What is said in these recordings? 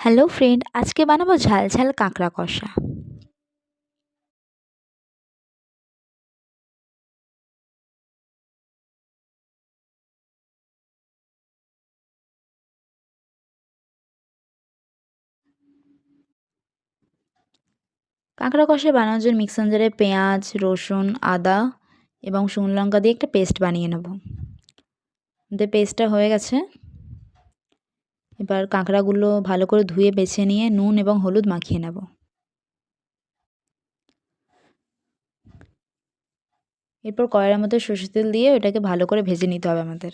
Hello friend, আজকে বানাবো ঝাল ঝাল কাঁকড়া কষা। কাঁকড়া কষা বানানোর জন্য মিক্সার জারে পেঁয়াজ, রসুন, আদা এবং শুকনো লঙ্কা দিয়ে একটা পেস্ট বানিয়ে নেব। পেস্টটা হয়ে গেছে। এবার কাঁকড়াগুলো ভালো করে ধুয়ে বেছে নিয়ে নুন এবং হলুদ মাখিয়ে নেব। এরপর কড়াইয়ের মধ্যে সরষের তেল দিয়ে ওটাকে ভালো করে ভেজে নিতে হবে আমাদের।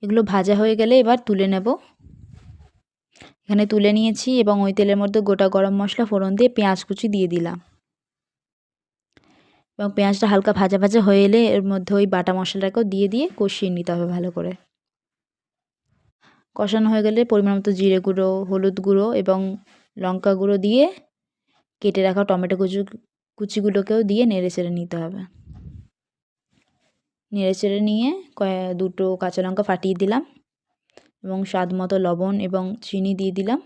এগুলো ভাজা হয়ে গেলে এবার তুলে নেব। এখানে তুলে নিয়েছি এবং ওই তেলের মধ্যে গোটা গরম মশলা ফোড়ন দিয়ে পেঁয়াজ কুচি দিয়ে দিলাম এবং পেঁয়াজটা হালকা ভাজা ভাজা হয়ে এলে এর মধ্যে ওই বাটা মশলাটাকেও দিয়ে কষিয়ে নিতে হবে ভালো করে। কষানো হয়ে গেলে পরিমাণ মতো জিরে গুঁড়ো, হলুদ গুঁড়ো এবং লঙ্কা গুঁড়ো দিয়ে কেটে রাখা টমেটো কুচিগুলোকেও দিয়ে নেড়েচেড়ে নিতে হবে। নেড়েচেড়ে নিয়ে দুটো কাঁচা লঙ্কা ফাটিয়ে দিলাম এবং স্বাদ মতো লবণ এবং চিনি দিয়ে দিলাম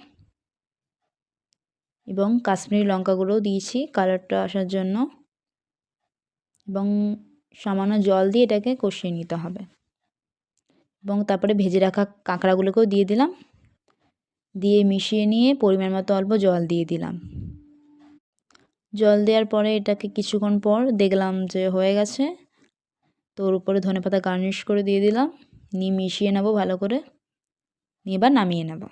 এবং কাশ্মীরি লঙ্কা গুঁড়োও দিয়েছি কালারটা আসার জন্য এবং সামান্য জল দিয়ে এটাকে কষিয়ে নিতে হবে এবং তারপরে ভেজে রাখা কাঁকড়াগুলোকেও দিয়ে দিলাম, দিয়ে মিশিয়ে নিয়ে পরিমাণ মতো অল্প জল দিয়ে দিলাম। জল দেওয়ার পরে এটাকে কিছুক্ষণ পর দেখলাম যে হয়ে গেছে, তো ওর উপরে ধনেপাতা গার্নিশ করে দিয়ে দিলাম, নিয়ে মিশিয়ে নেব ভালো করে, নিয়ে এবার নামিয়ে নেব।